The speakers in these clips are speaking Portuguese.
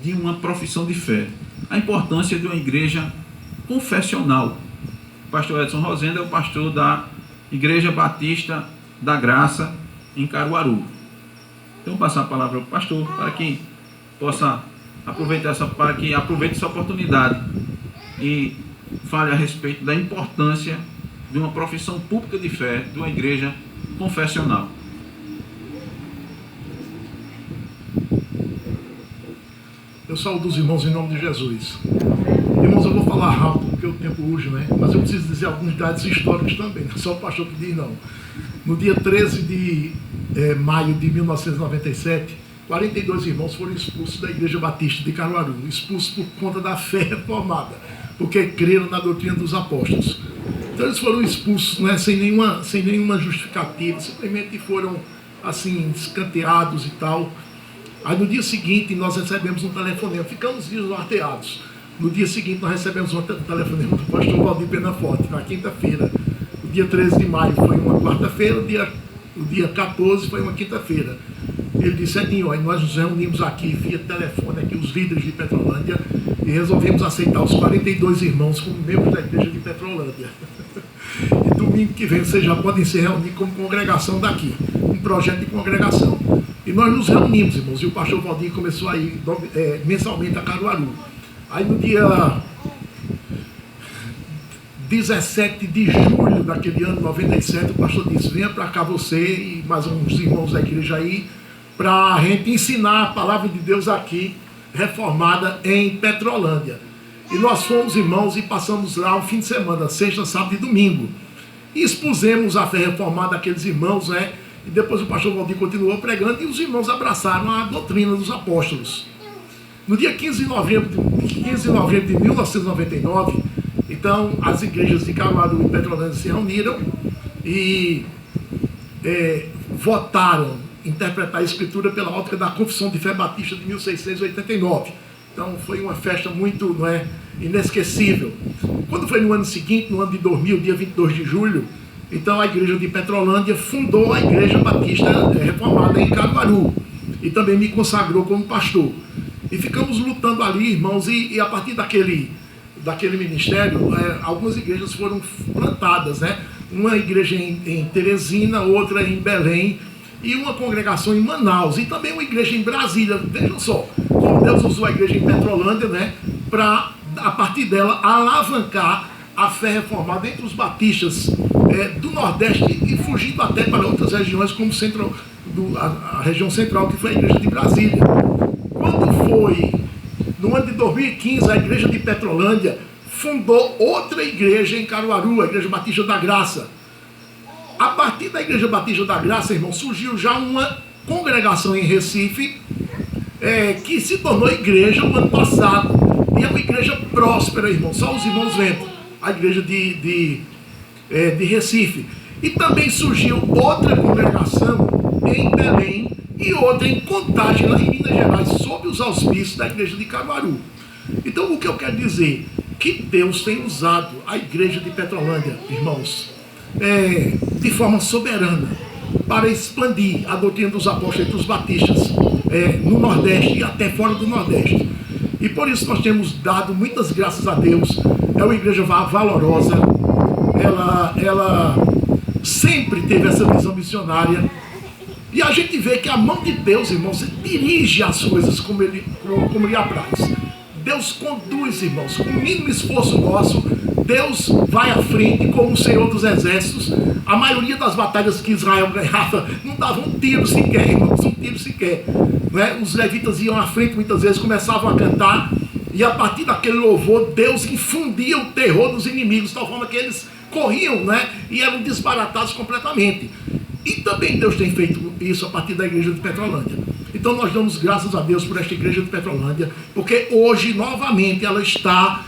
de uma profissão de fé, a importância de uma igreja confessional. O pastor Edson Rosenda é o pastor da Igreja Batista da Graça, em Caruaru. Então, vou passar a palavra para o pastor, para que possa aproveitar essa oportunidade e fale a respeito da importância de uma profissão pública de fé, de uma igreja confessional. Eu saúdo os irmãos em nome de Jesus. Irmãos, eu vou falar rápido porque o tempo urge, né? Mas eu preciso dizer alguns dados históricos também, não é só o pastor que diz, não. No dia 13 de maio de 1997, 42 irmãos foram expulsos da Igreja Batista de Caruaru, expulsos por conta da fé reformada, porque creram na doutrina dos apóstolos. Então eles foram expulsos, né, sem nenhuma justificativa, simplesmente foram assim escanteados e tal. Aí no dia seguinte nós recebemos um telefonema, ficamos desnorteados. No dia seguinte nós recebemos um telefonema do pastor Valdir Penaforte, na quinta-feira. O dia 13 de maio foi uma quarta-feira, o dia 14 foi uma quinta-feira. Ele disse: Edinho, aí nós nos reunimos aqui via telefone, aqui os líderes de Petrolândia, e resolvemos aceitar os 42 irmãos como membros da igreja de Petrolândia. E domingo que vem vocês já podem se reunir como congregação daqui, um projeto de congregação. E nós nos reunimos, irmãos, e o pastor Valdir começou a ir mensalmente a Caruaru. Aí no dia 17 de julho daquele ano, 97, o pastor disse: venha para cá você e mais uns irmãos da igreja aí, para a gente ensinar a palavra de Deus aqui, reformada em Petrolândia. E nós fomos, irmãos, e passamos lá um fim de semana, sexta, sábado e domingo. E expusemos a fé reformada àqueles irmãos, né? E depois o pastor Valdir continuou pregando e os irmãos abraçaram a doutrina dos apóstolos. No dia 15 de novembro de 1999, então as igrejas de Caruaru e Petrolândia se reuniram e votaram interpretar a Escritura pela ótica da Confissão de Fé Batista de 1689. Então foi uma festa muito inesquecível. Quando foi no ano seguinte, no ano de 2000, dia 22 de julho, então a igreja de Petrolândia fundou a Igreja Batista Reformada em Caruaru e também me consagrou como pastor. E ficamos lutando ali, irmãos, e a partir daquele ministério, algumas igrejas foram plantadas, né? Uma igreja em Teresina, outra em Belém, e uma congregação em Manaus, e também uma igreja em Brasília. Vejam só, como Deus usou a igreja em Petrolândia, né, para, a partir dela, alavancar a fé reformada entre os batistas do Nordeste e fugindo até para outras regiões, como a região central, que foi a igreja de Brasília. Quando foi no ano de 2015, a igreja de Petrolândia fundou outra igreja em Caruaru, a Igreja Batista da Graça. A partir da Igreja Batista da Graça, irmão, surgiu já uma congregação em Recife, que se tornou igreja no ano passado. E é uma igreja próspera, irmão. Só os irmãos vendo. A igreja de Recife. E também surgiu outra congregação em Belém e outra em Contagem, lá em Minas Gerais, sob os auspícios da igreja de Caruaru. Então, o que eu quero dizer? Que Deus tem usado a igreja de Petrolândia, irmãos, de forma soberana, para expandir a doutrina dos apóstolos entre os batistas no Nordeste e até fora do Nordeste. E por isso nós temos dado muitas graças a Deus. É uma igreja valorosa, ela sempre teve essa visão missionária, e a gente vê que a mão de Deus, irmãos, dirige as coisas como lhe apraz. Deus conduz, irmãos, com o mínimo esforço nosso. Deus vai à frente como o Senhor dos Exércitos. A maioria das batalhas que Israel ganhava não dava um tiro sequer, irmãos, um tiro sequer. Né? Os levitas iam à frente muitas vezes, começavam a cantar, e a partir daquele louvor, Deus infundia o terror dos inimigos, de tal forma que eles corriam, né? E eram desbaratados completamente. E também Deus tem feito isso a partir da igreja de Petrolândia. Então nós damos graças a Deus por esta igreja de Petrolândia, porque hoje novamente ela está,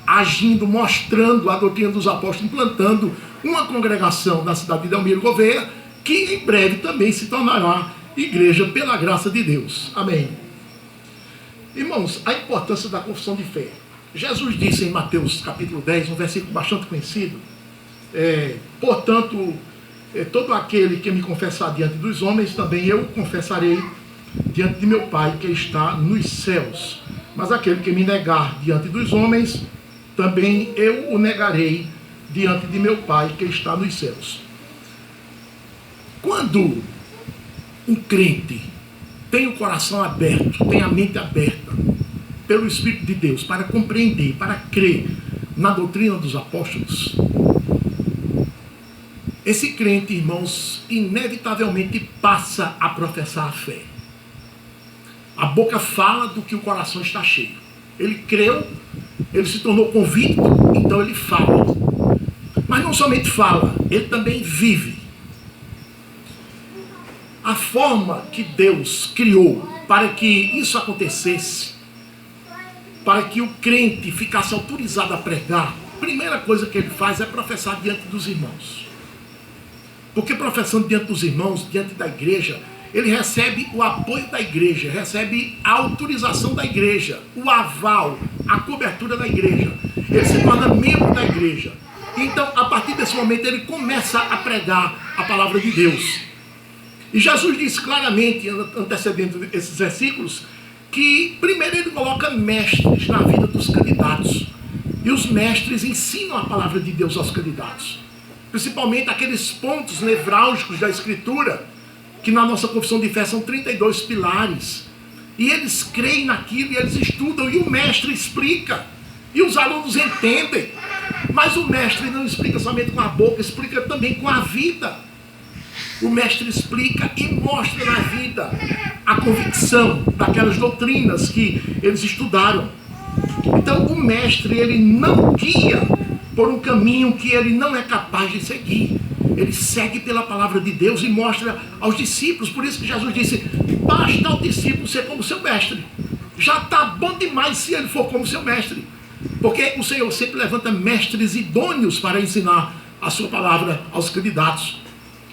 agindo, mostrando a doutrina dos apóstolos, implantando uma congregação na cidade de Delmiro Gouveia, que em breve também se tornará igreja pela graça de Deus. Amém. Irmãos, a importância da confissão de fé. Jesus disse em Mateus capítulo 10, um versículo bastante conhecido: portanto, todo aquele que me confessar diante dos homens, também eu confessarei diante de meu Pai que está nos céus. Mas aquele que me negar diante dos homens, também eu o negarei diante de meu Pai que está nos céus. Quando um crente tem o coração aberto, tem a mente aberta pelo Espírito de Deus para compreender, para crer na doutrina dos apóstolos, esse crente, irmãos, inevitavelmente passa a professar a fé. A boca fala do que o coração está cheio. Ele creu, ele se tornou convicto, então ele fala. Mas não somente fala, ele também vive. A forma que Deus criou para que isso acontecesse, para que o crente ficasse autorizado a pregar, a primeira coisa que ele faz é professar diante dos irmãos. Porque professando diante dos irmãos, diante da igreja, ele recebe o apoio da igreja, recebe a autorização da igreja, o aval, a cobertura da igreja. Ele se torna membro da igreja. Então, a partir desse momento, ele começa a pregar a palavra de Deus. E Jesus diz claramente, antecedendo esses versículos, que primeiro ele coloca mestres na vida dos candidatos. E os mestres ensinam a palavra de Deus aos candidatos. Principalmente aqueles pontos nevrálgicos da Escritura, que na nossa confissão de fé são 32 pilares. E eles creem naquilo, e eles estudam, e o mestre explica. E os alunos entendem. Mas o mestre não explica somente com a boca, explica também com a vida. O mestre explica e mostra na vida a convicção daquelas doutrinas que eles estudaram. Então o mestre, ele não guia por um caminho que ele não é capaz de seguir. Ele segue pela palavra de Deus e mostra aos discípulos. Por isso que Jesus disse, basta ao discípulo ser como seu mestre. Já está bom demais se ele for como seu mestre. Porque o Senhor sempre levanta mestres idôneos para ensinar a sua palavra aos candidatos.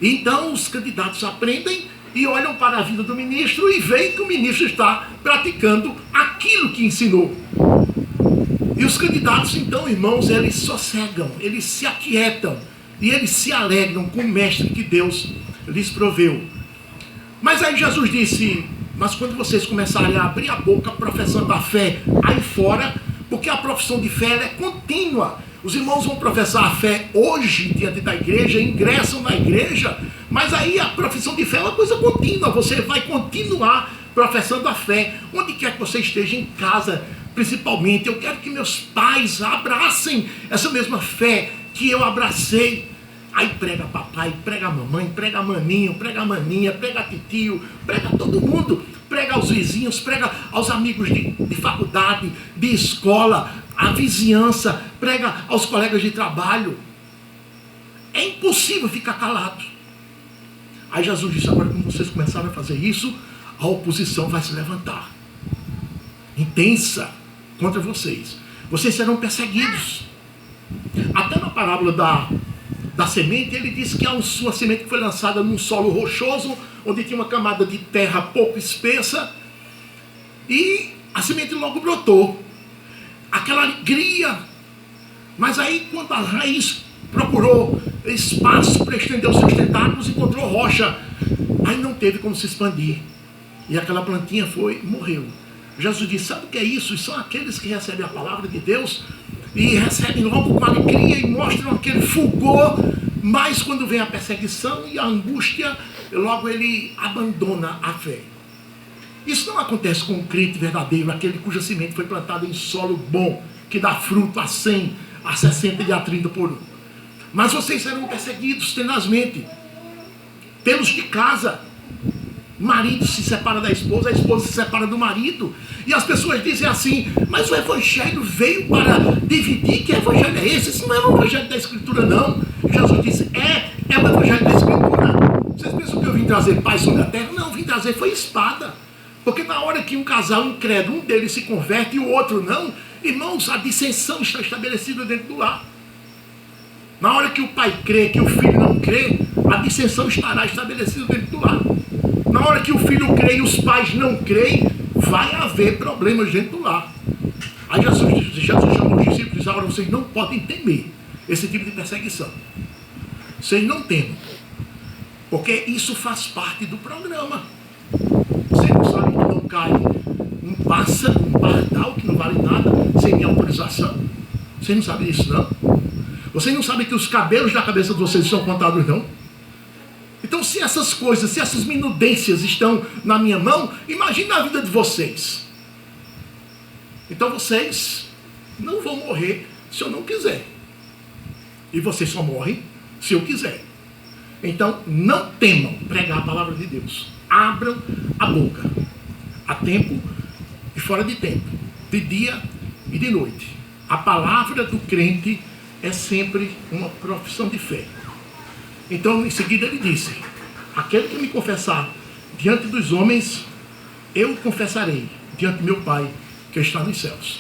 Então os candidatos aprendem e olham para a vida do ministro e veem que o ministro está praticando aquilo que ensinou. E os candidatos, então, irmãos, eles sossegam, eles se aquietam e eles se alegram com o mestre que Deus lhes proveu. Mas aí Jesus disse, mas quando vocês começarem a abrir a boca professando a fé aí fora, porque a profissão de fé é contínua. Os irmãos vão professar a fé hoje diante da igreja, ingressam na igreja, mas aí a profissão de fé é uma coisa contínua. Você vai continuar professando a fé, onde quer que você esteja, em casa, principalmente. Eu quero que meus pais abracem essa mesma fé que eu abracei. Aí prega papai, prega mamãe, prega maninho, prega maninha, prega titio, prega todo mundo. Prega aos vizinhos, prega aos amigos de faculdade, de escola, a vizinhança, prega aos colegas de trabalho. É impossível ficar calado. Aí Jesus disse, agora quando vocês começarem a fazer isso, a oposição vai se levantar. Intensa contra vocês. Vocês serão perseguidos. Até na parábola da semente, ele disse que há uma semente que foi lançada num solo rochoso, onde tinha uma camada de terra pouco espessa, e a semente logo brotou. Aquela alegria. Mas aí, quando a raiz procurou espaço para estender os seus tentáculos, encontrou rocha. Aí não teve como se expandir. E aquela plantinha morreu. Jesus disse, sabe o que é isso? São aqueles que recebem a palavra de Deus e recebem logo com alegria e mostram aquele fulgor, mas quando vem a perseguição e a angústia, logo ele abandona a fé. Isso não acontece com um crente verdadeiro, aquele cuja semente foi plantada em solo bom, que dá fruto a 100, a 60 e a 30 por um. Mas vocês serão perseguidos tenazmente pelos de casa. O marido se separa da esposa, a esposa se separa do marido. E as pessoas dizem assim, mas o evangelho veio para dividir. Que evangelho é esse? Isso não é o evangelho da Escritura, não. Jesus disse, é o evangelho da Escritura. Vocês pensam que eu vim trazer paz sobre a terra? Não, vim trazer foi espada. Porque na hora que um casal incrédulo, um deles se converte e o outro não, irmãos, a dissensão está estabelecida dentro do lar. Na hora que o pai crê, que o filho não crê, a dissensão estará estabelecida dentro do lar. Na hora que o filho crê e os pais não creem, vai haver problemas dentro do lar. Aí Jesus chamou os discípulos e disse, agora vocês não podem temer esse tipo de perseguição. Vocês não temem. Porque isso faz parte do programa. Vocês não cai um pássaro, um pardal que não vale nada, sem minha autorização? Você não sabe disso, não? Vocês não sabem que os cabelos da cabeça de vocês são contados, não? Então, se essas coisas, se essas minudências estão na minha mão, imagina a vida de vocês. Então, vocês não vão morrer se eu não quiser. E vocês só morrem se eu quiser. Então, não temam pregar a palavra de Deus. Abram a boca. A tempo e fora de tempo. De dia e de noite. A palavra do crente é sempre uma profissão de fé. Então, em seguida ele disse: aquele que me confessar diante dos homens, eu o confessarei diante de meu Pai que está nos céus.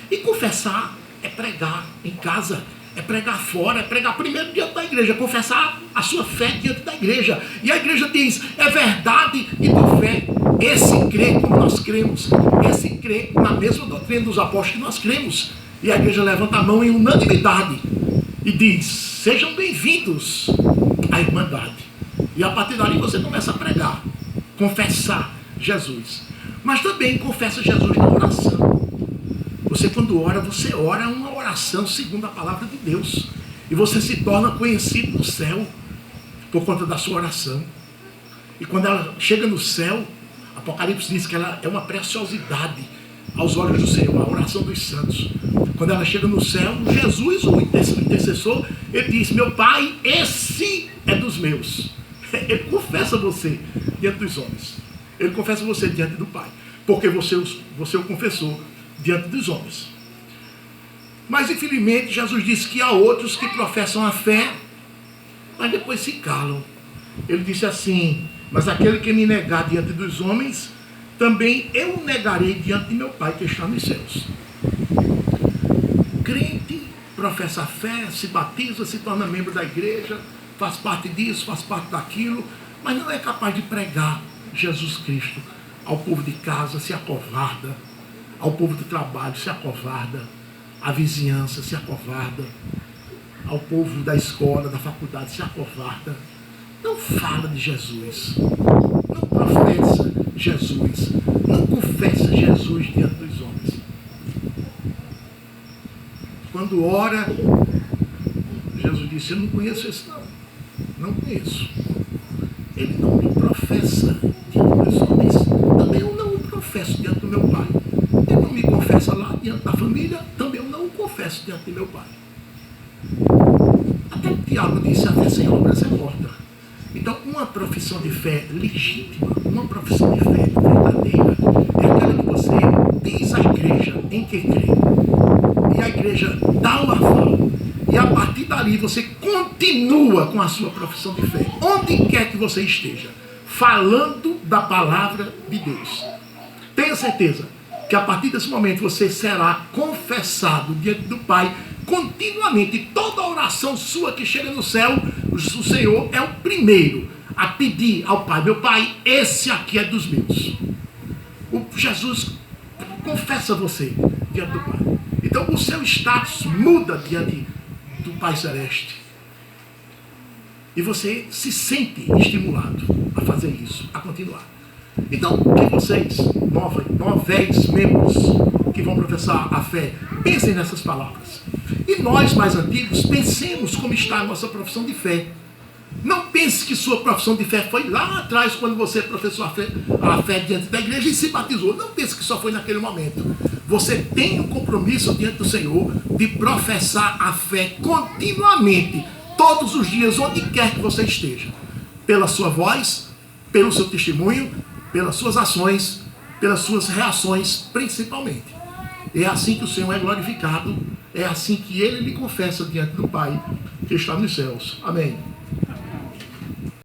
E confessar é pregar em casa, é pregar fora, é pregar primeiro diante da igreja, confessar a sua fé diante da igreja. E a igreja diz: é verdade e por fé. Esse crê como nós cremos, esse crê na mesma doutrina dos apóstolos que nós cremos. E a igreja levanta a mão em unanimidade e diz: sejam bem-vindos à Irmandade. E a partir dali você começa a pregar, confessar Jesus. Mas também confessa Jesus na oração. Você, quando ora, você ora uma oração segundo a palavra de Deus. E você se torna conhecido no céu por conta da sua oração. E quando ela chega no céu, Apocalipse diz que ela é uma preciosidade aos olhos do Senhor, a oração dos santos. Quando ela chega no céu, Jesus, o intercessor, ele diz: meu Pai, esse é dos meus. Ele confessa você diante dos homens. Ele confessa você diante do Pai. Porque você o confessou diante dos homens. Mas infelizmente Jesus disse que há outros que professam a fé, mas depois se calam. Ele disse assim: mas aquele que me negar diante dos homens, também eu o negarei diante de meu Pai que está nos céus. Crente professa a fé, se batiza, se torna membro da igreja, faz parte disso, faz parte daquilo, mas não é capaz de pregar Jesus Cristo ao povo de casa, se acovarda, ao povo do trabalho, se acovarda, à vizinhança, se acovarda, ao povo da escola, da faculdade, se acovarda. Não fala de Jesus, não professa Jesus, não confessa Jesus diante dos homens. Quando ora, Jesus disse: eu não conheço esse não conheço. Ele não me professa diante dos homens, também eu não o professo diante do meu Pai. Ele não me confessa lá diante da família, também eu não o confesso diante do meu Pai. Até Tiago disse: a fé sem obras é morta. Então, uma profissão de fé legítima, uma profissão de fé verdadeira, é aquela que você diz à igreja em que crê. E a igreja dá o aval. E a partir dali você continua com a sua profissão de fé. Onde quer que você esteja, falando da palavra de Deus. Tenha certeza que a partir desse momento você será confessado diante do Pai continuamente. Toda oração sua que chega no céu, o Senhor é o primeiro a pedir ao Pai: meu Pai, esse aqui é dos meus. O Jesus confessa você diante do Pai. Então o seu status muda diante do Pai Celeste. E você se sente estimulado a fazer isso, a continuar. Então, que vocês, novéis membros que vão professar a fé, pensem nessas palavras. E nós, mais antigos, pensemos como está a nossa profissão de fé. Não pense que sua profissão de fé foi lá atrás, quando você professou a fé diante da igreja e se batizou. Não pense que só foi naquele momento. Você tem um compromisso diante do Senhor de professar a fé continuamente, todos os dias, onde quer que você esteja. Pela sua voz, pelo seu testemunho, pelas suas ações, pelas suas reações, principalmente. É assim que o Senhor é glorificado, é assim que Ele lhe confessa diante do Pai que está nos céus. Amém.